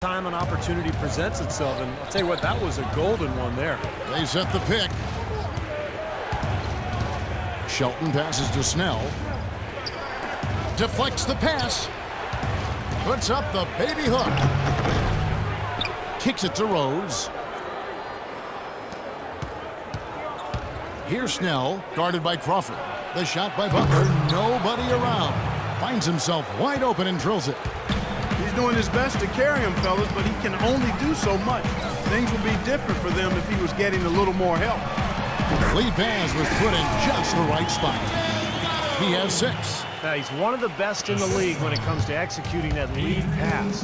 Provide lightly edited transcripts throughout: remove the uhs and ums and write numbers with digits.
Time an opportunity presents itself, and I'll tell you what, that was a golden one there. They set the pick. Shelton passes to Snell. Deflects the pass. Puts up the baby hook. Kicks it to Rose. Here's Snell, guarded by Crawford. The shot by Butler, nobody around. Finds himself wide open and drills it. He's doing his best to carry him, fellas, but he can only do so much. Things would be different for them if he was getting a little more help. Lead pass was put in just the right spot. He has 6. He's one of the best in the league when it comes to executing that lead pass.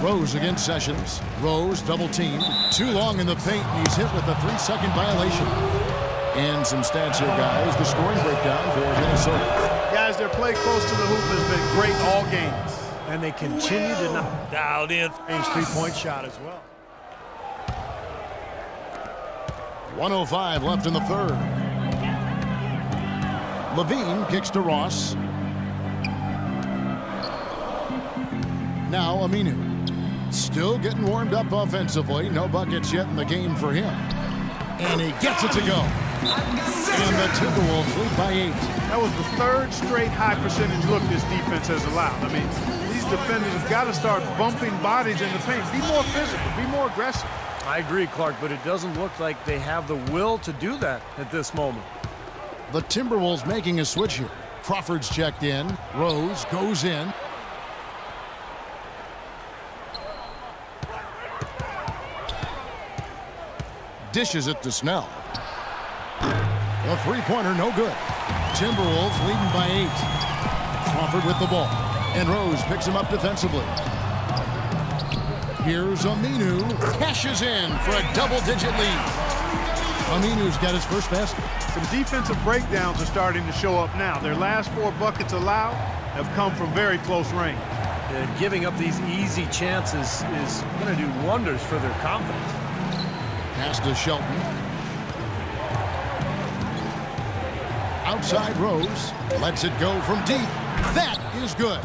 Rose against Sessions. Rose double teamed. Too long in the paint, and he's hit with a 3-second violation. And some stats here, guys. The scoring breakdown for Minnesota. Guys, their play close to the hoop has been great all games. And they continue to knock dialed in. Range three-point shot as well. 1:05 left in the third. Levine kicks to Ross. Now Aminu. Still getting warmed up offensively. No buckets yet in the game for him. And he gets it to go. And the Timberwolves lead by 8. That was the third straight high percentage look this defense has allowed. I mean, these defenders have got to start bumping bodies in the paint. Be more physical. Be more aggressive. I agree, Clark, but it doesn't look like they have the will to do that at this moment. The Timberwolves making a switch here. Crawford's checked in. Rose goes in. Dishes it to Snell. A three-pointer, no good. Timberwolves leading by 8. Crawford with the ball. And Rose picks him up defensively. Here's Aminu. Cashes in for a double-digit lead. Aminu's got his first basket. Some defensive breakdowns are starting to show up now. Their last 4 buckets allowed have come from very close range. Giving up these easy chances is going to do wonders for their confidence. Pass to Shelton. Outside Rose. Lets it go from deep. That is good.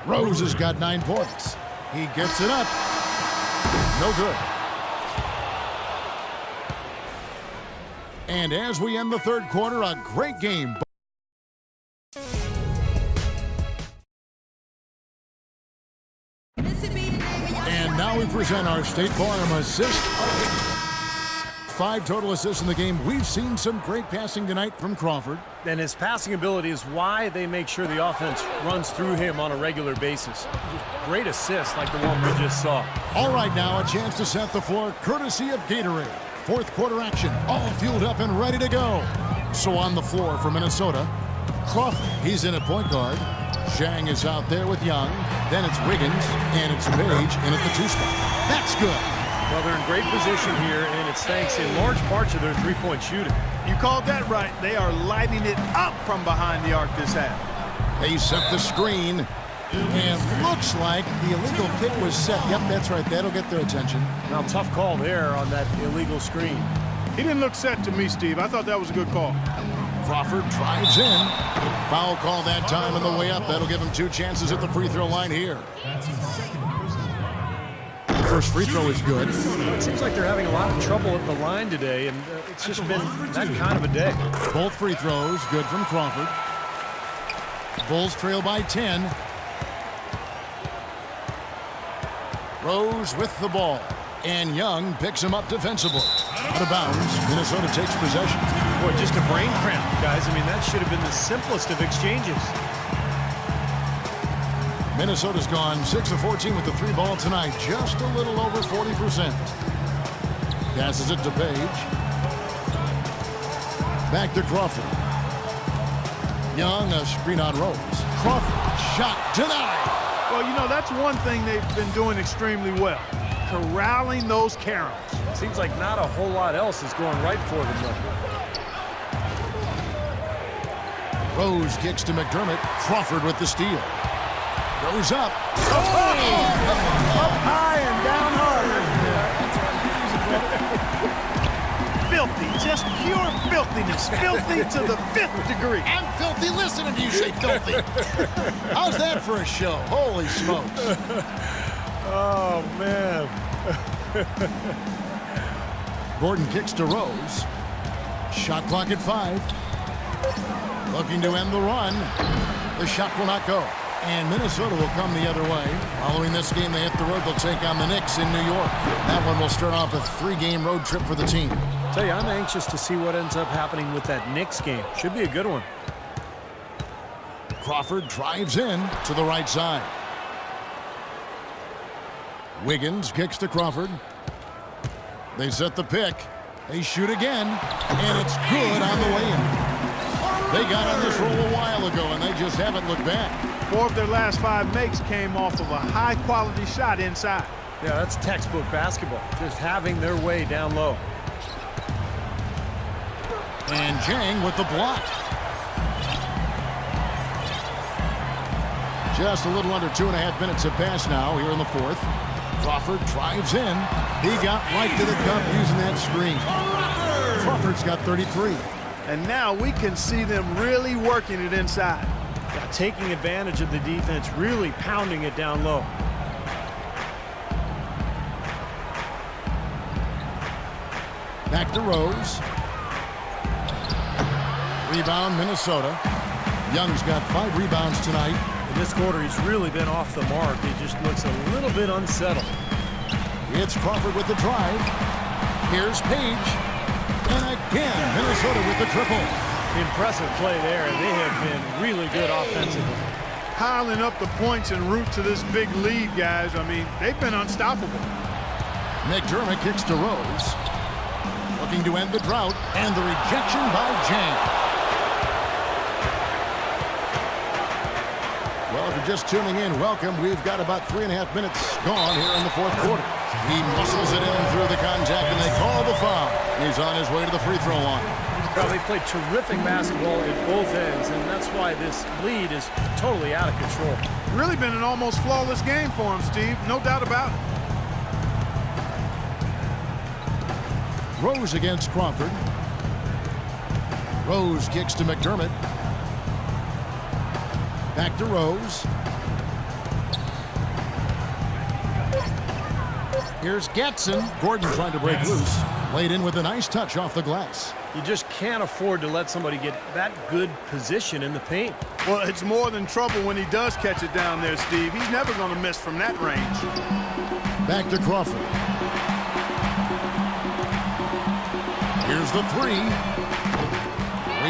Rose has got 9 points. He gets it up. No good. And as we end the third quarter, a great game. And now we present our State Farm assist. 5 total assists in the game. We've seen some great passing tonight from Crawford. And his passing ability is why they make sure the offense runs through him on a regular basis. Great assists like the one we just saw. All right, now a chance to set the floor courtesy of Gatorade. Fourth quarter action, all fueled up and ready to go. So on the floor for Minnesota, Crawford, he's in at point guard. Zhang is out there with Young. Then it's Wiggins, and it's Page in at the 2 spot. That's good. Well, they're in great position here, and it's thanks in large part to their three-point shooting. You called that right. They are lighting it up from behind the arc this half. They set the screen, and looks like the illegal pick was set. Yep, that's right. That'll get their attention. Now, tough call there on that illegal screen. He didn't look set to me, Steve. I thought that was a good call. Crawford drives in. Foul call that time on the way up. That'll give him 2 chances at the free throw line here. First free throw is good. It seems like they're having a lot of trouble at the line today, and it's just been that kind of a day. Both free throws good from Crawford. Bulls trail by 10. Rose with the ball. And Young picks him up defensively. Out of bounds. Minnesota takes possession. Boy, just a brain cramp, guys. I mean, that should have been the simplest of exchanges. Minnesota's gone 6 of 14 with the 3 ball tonight. Just a little over 40%. Passes it to Page. Back to Crawford. Young, a screen on Rose. Crawford, shot denied. Well, you know, that's one thing they've been doing extremely well. Corralling those Karens. Seems like not a whole lot else is going right for them, though. Rose kicks to McDermott. Crawford with the steal. Goes up. Up high and down hard. filthy, just pure filthiness. Filthy to the 5th degree. I'm filthy listening to you say filthy. How's that for a show? Holy smokes. Oh, man. Gordon kicks to Rose. Shot clock at 5. Looking to end the run. The shot will not go. And Minnesota will come the other way. Following this game, they hit the road. They'll take on the Knicks in New York. That one will start off a 3-game road trip for the team. Tell you, I'm anxious to see what ends up happening with that Knicks game. Should be a good one. Crawford drives in to the right side. Wiggins kicks to Crawford. They set the pick. They shoot again. And it's good on the way in. They got on this roll a while ago, and they just haven't looked back. 4 of their last 5 makes came off of a high-quality shot inside. Yeah, that's textbook basketball. Just having their way down low. And Jang with the block. Just a little under 2.5 minutes have passed now here in the 4th. Crawford drives in. He got right to the cup using that screen. Crawford's got 33. And now we can see them really working it inside. Yeah, taking advantage of the defense, really pounding it down low. Back to Rose. Rebound, Minnesota. Young's got 5 rebounds tonight. In this quarter, he's really been off the mark. He just looks a little bit unsettled. It's Crawford with the drive. Here's Page. And again, Minnesota with the triple. Impressive play there. They have been really good offensively. Piling up the points en route to this big lead, guys. I mean, they've been unstoppable. McDermott kicks to Rose. Looking to end the drought. And the rejection by Jang. Well, if you're just tuning in, welcome. We've got about 3.5 minutes gone here in the 4th quarter. He muscles it in through the contact, and they call the foul. He's on his way to the free throw line. Well, they played terrific basketball at both ends, and that's why this lead is totally out of control. Really been an almost flawless game for him, Steve. No doubt about it. Rose against Crawford. Rose kicks to McDermott. Back to Rose. Here's Getson. Gordon trying to break loose. Laid in with a nice touch off the glass. You just can't afford to let somebody get that good position in the paint. Well, it's more than trouble when he does catch it down there, Steve. He's never going to miss from that range. Back to Crawford. Here's the 3.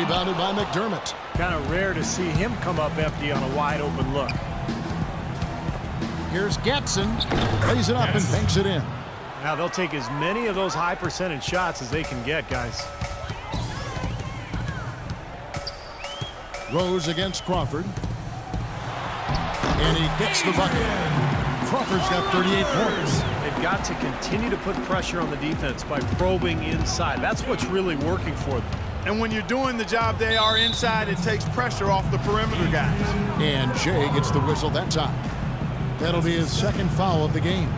Rebounded by McDermott. Kind of rare to see him come up empty on a wide open look. Here's Getson. Lays it up and banks it in. Now they'll take as many of those high percentage shots as they can get, guys. Rose against Crawford. And he gets the bucket. Crawford's got 38 points. They've got to continue to put pressure on the defense by probing inside. That's what's really working for them. And when you're doing the job they are inside, it takes pressure off the perimeter guys. And Jay gets the whistle that time. That'll be his 2nd foul of the game.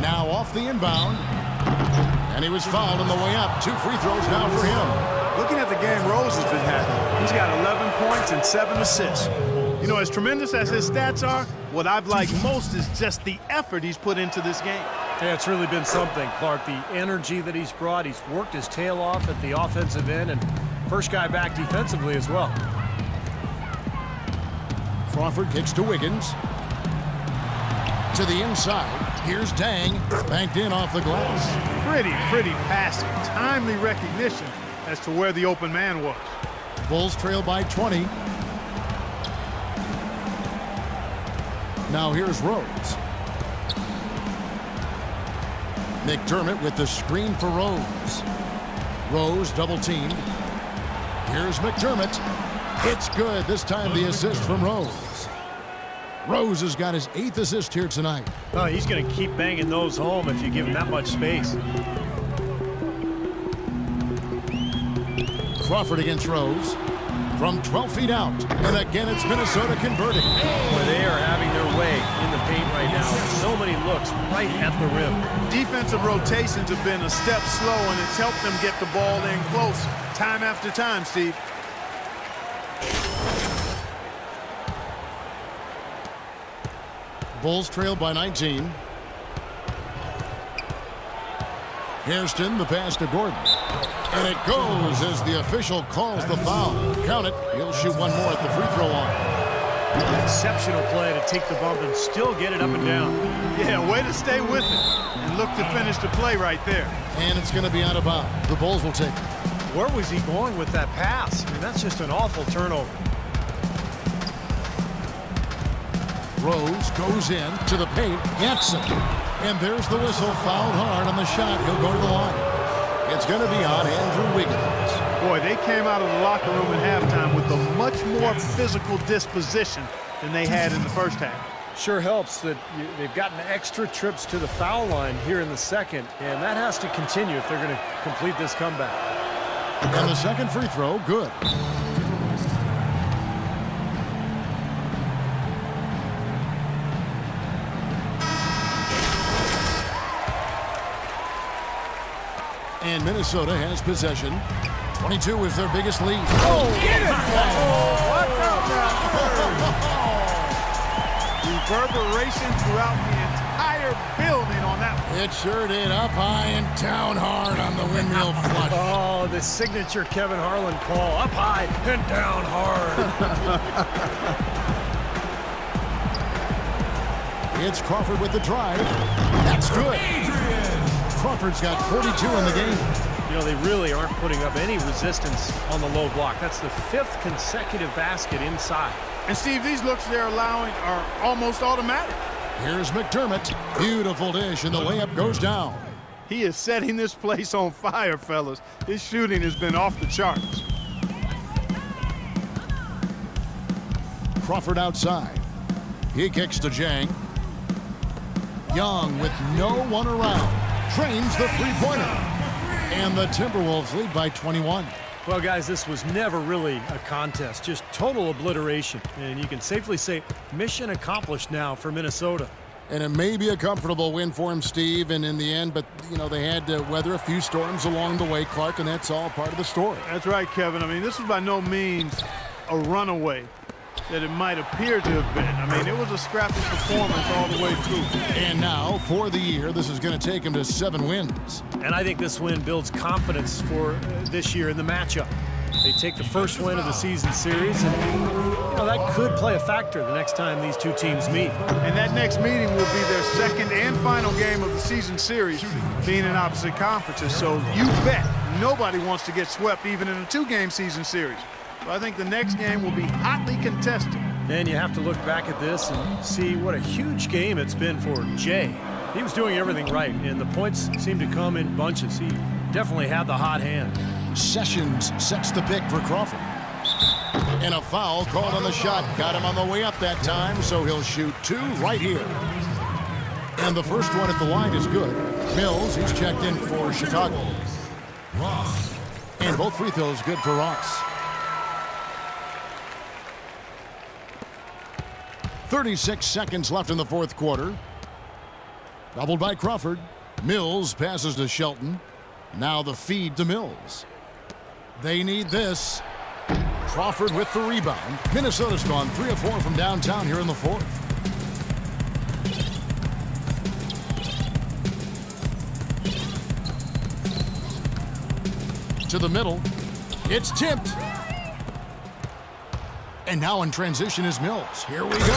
Now off the inbound. And he was fouled on the way up. 2 free throws now for him. Looking at the game Rose has been having, he's got 11 points and 7 assists. You know, as tremendous as his stats are, what I've liked most is just the effort he's put into this game. Yeah, it's really been something, Clark. The energy that he's brought. He's worked his tail off at the offensive end, and first guy back defensively as well. Crawford kicks to Wiggins. To the inside. Here's Dang. Banked in off the glass. Pretty passive. Timely recognition as to where the open man was. Bulls trail by 20. Now here's Rose. McDermott with the screen for Rose. Rose double teamed. Here's McDermott. It's good. This time the assist from Rose. Rose has got his 8th assist here tonight. Oh, he's going to keep banging those home if you give him that much space. Crawford against Rose. from 12 feet out. And again, it's Minnesota converting. Boy, they are having their way in the paint right now. So many looks right at the rim. Defensive rotations have been a step slow, and it's helped them get the ball in close time after time, Steve. Bulls trail by 19. Hairston, the pass to Gordon. And it goes as the official calls the foul. Count it. He'll shoot one more at the free throw line. Exceptional play to take the bump and still get it up and down. Yeah, way to stay with it and look to finish the play right there. And it's going to be out of bounds. The Bulls will take it. Where was he going with that pass? I mean, that's just an awful turnover. Rose goes in to the paint. Jackson. And there's the whistle. Fouled hard on the shot. He'll go to the line. It's going to be on Andrew Wiggins. Boy, they came out of the locker room at halftime with a much more physical disposition than they had in the first half. Sure helps that they've gotten extra trips to the foul line here in the second, and that has to continue if they're going to complete this comeback. And the second free throw, good. And Minnesota has possession. 22 is their biggest lead. Oh, get it! Watch out now. Reverberation throughout the entire building on that one. It sure did. Up high and down hard on the windmill flush. Oh, the signature Kevin Harlan call. Up high and down hard. It's Crawford with the drive. That's good. Crawford's got 42 in the game. You know, they really aren't putting up any resistance on the low block. That's the 5th consecutive basket inside. And, Steve, these looks they're allowing are almost automatic. Here's McDermott. Beautiful dish, and the layup goes down. He is setting this place on fire, fellas. His shooting has been off the charts. Crawford outside. He kicks to Jang. Young with no one around. Trains the three-pointer. And the Timberwolves lead by 21. Well, guys, this was never really a contest. Just total obliteration. And you can safely say mission accomplished now for Minnesota. And it may be a comfortable win for him, Steve, and in the end, but, you know, they had to weather a few storms along the way, Clark, and that's all part of the story. That's right, Kevin. I mean, this is by no means a runaway that it might appear to have been. I mean, it was a scrappy performance all the way through. And now, for the year, this is going to take him to 7 wins. And I think this win builds confidence for this year in the matchup. They take the first win of the season series, and you know, that could play a factor the next time these two teams meet. And that next meeting will be their second and final game of the season series, being in opposite conferences. So you bet nobody wants to get swept even in a 2-game season series. So I think the next game will be hotly contested. And you have to look back at this and see what a huge game it's been for Jay. He was doing everything right, and the points seemed to come in bunches. He definitely had the hot hand. Sessions sets the pick for Crawford. And a foul called on the shot. Got him on the way up that time, so he'll shoot 2 right here. And the first one at the line is good. Mills, he's checked in for Chicago. And both free throws good for Ross. 36 seconds left in the fourth quarter. Doubled by Crawford. Mills passes to Shelton. Now the feed to Mills. They need this. Crawford with the rebound. Minnesota's gone 3 of 4 from downtown here in the fourth. To the middle. It's tipped. And now in transition is Mills. Here we go.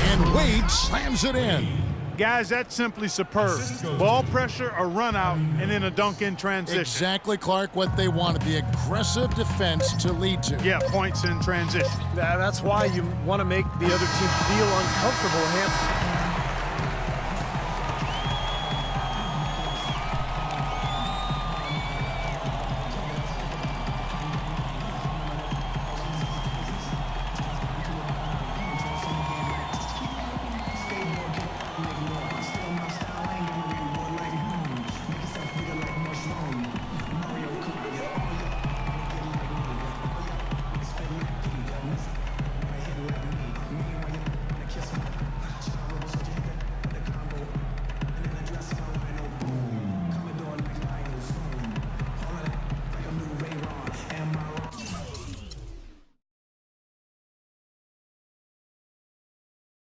And Wade slams it in. Guys, that's simply superb. Ball pressure, a run out, and then a dunk in transition. Exactly, Clark, what they wanted. The aggressive defense to lead to. Yeah, points in transition. That's why you want to make the other team feel uncomfortable.